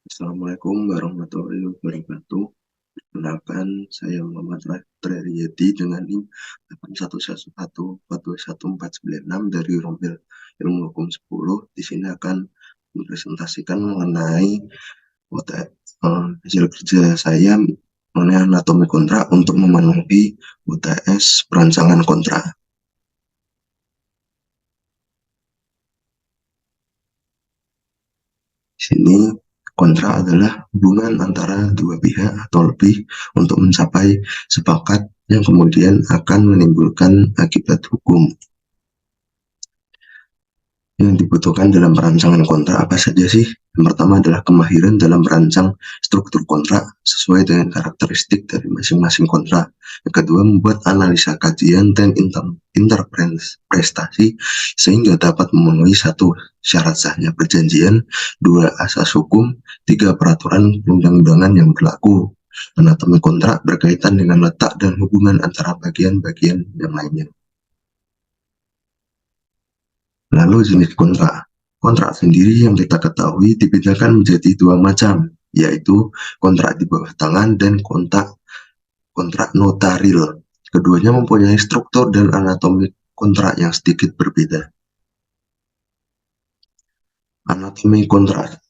Assalamualaikum warahmatullahi wabarakatuh. Perkenalkan, saya Muhammad Riyadi dengan NIM 811142149 dari Rombel Ilmu Hukum 10. Di sini akan mempresentasikan mengenai hasil kerja saya mengenai anatomi kontrak untuk memenuhi UTS perancangan kontrak. Di sini kontrak adalah hubungan antara dua pihak atau lebih untuk mencapai sepakat yang kemudian akan menimbulkan akibat hukum. Yang dibutuhkan dalam perancangan kontrak apa saja sih? Yang pertama adalah kemahiran dalam merancang struktur kontrak sesuai dengan karakteristik dari masing-masing kontrak. Yang kedua, membuat analisa kajian dan interpretasi sehingga dapat memenuhi satu, syarat sahnya perjanjian, dua, asas hukum, tiga, peraturan perundang-undangan yang berlaku. Anatomi kontrak berkaitan dengan letak dan hubungan antara bagian-bagian yang lainnya. Lalu jenis kontrak. Kontrak sendiri yang kita ketahui dibedakan menjadi dua macam, yaitu kontrak di bawah tangan dan kontrak notaril. Keduanya mempunyai struktur dan anatomi kontrak yang sedikit berbeda. Anatomi kontrak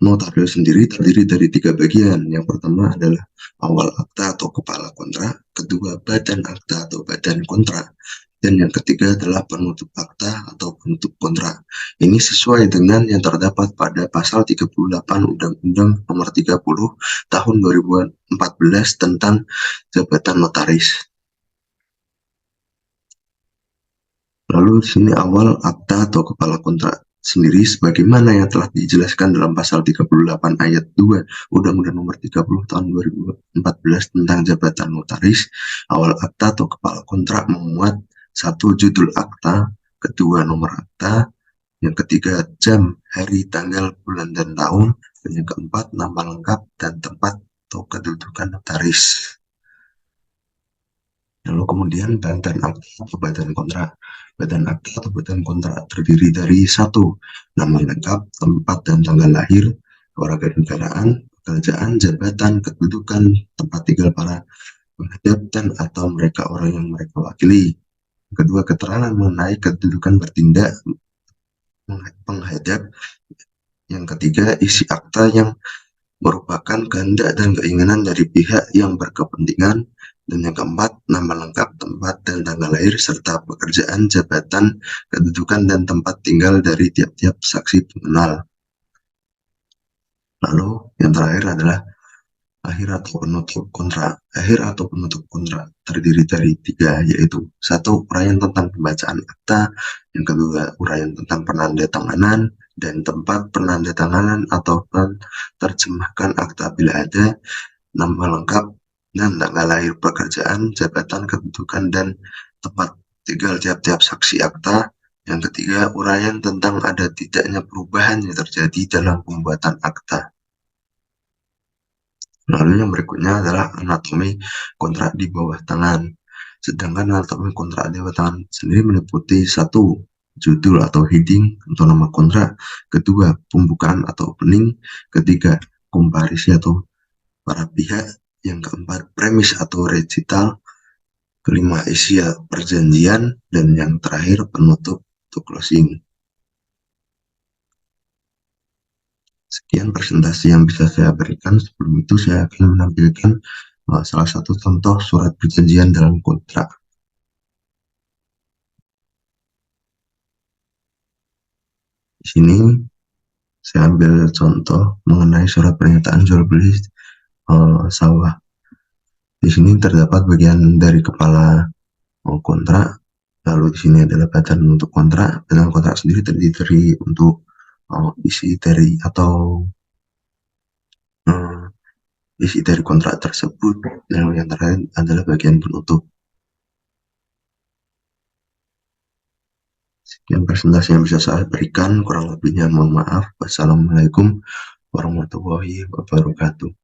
notaril sendiri terdiri dari tiga bagian. Yang pertama adalah awal akta atau kepala kontrak, kedua badan akta atau badan kontrak, dan yang ketiga adalah penutup akta atau penutup kontrak. Ini sesuai dengan yang terdapat pada pasal 38 Undang-Undang Nomor 30 Tahun 2014 tentang jabatan notaris. Lalu di sini awal akta atau kepala kontrak sendiri sebagaimana yang telah dijelaskan dalam pasal 38 ayat 2 Undang-Undang Nomor 30 Tahun 2014 tentang jabatan notaris. Awal akta atau kepala kontrak memuat satu, judul akta, kedua, nomor akta, yang ketiga, jam, hari, tanggal, bulan, dan tahun, dan yang keempat, nama lengkap dan tempat atau kedudukan notaris. Lalu kemudian badan akta atau badan kontrak. Badan akta atau badan kontrak terdiri dari satu, nama lengkap, tempat dan tanggal lahir, kewarganegaraan, pekerjaan, jabatan, kedudukan, tempat tinggal para penghadap dan atau mereka orang yang mereka wakili. Kedua, keterangan mengenai kedudukan bertindak penghadap. Yang ketiga, isi akta yang merupakan kehendak dan keinginan dari pihak yang berkepentingan. Dan yang keempat, nama lengkap, tempat dan tanggal lahir, serta pekerjaan, jabatan, kedudukan, dan tempat tinggal dari tiap-tiap saksi pengenal. Lalu yang terakhir adalah akhir atau penutup kontrak. Akhir atau penutup kontrak terdiri dari tiga, yaitu satu, uraian tentang pembacaan akta, yang kedua, uraian tentang penandatanganan dan tempat penandatanganan atau terjemahkan akta bila ada, nama lengkap dan tanggal lahir, pekerjaan, jabatan, kedudukan, dan tempat tinggal tiap-tiap saksi akta. Yang ketiga, uraian tentang ada tidaknya perubahan yang terjadi dalam pembuatan akta. Lalu yang berikutnya adalah anatomi kontrak di bawah tangan. Sedangkan anatomi kontrak di bawah tangan sendiri meliputi satu, judul atau heading atau nama kontrak, kedua, pembukaan atau opening, ketiga, komparisi atau para pihak, yang keempat, premis atau recital, kelima, isi perjanjian, dan yang terakhir, penutup atau closing. Sekian presentasi yang bisa saya berikan. Sebelum itu saya akan menampilkan salah satu contoh surat perjanjian dalam kontrak. Di sini saya ambil contoh mengenai surat pernyataan jual beli sawah. Di sini terdapat bagian dari kepala kontrak, lalu di sini adalah badan untuk kontrak. Badan kontrak sendiri terdiri dari untuk isi dari atau isi dari kontrak tersebut, dan yang terakhir adalah bagian penutup. Sekian presentasi yang bisa saya berikan, kurang lebihnya mohon maaf. Wassalamualaikum warahmatullahi wabarakatuh.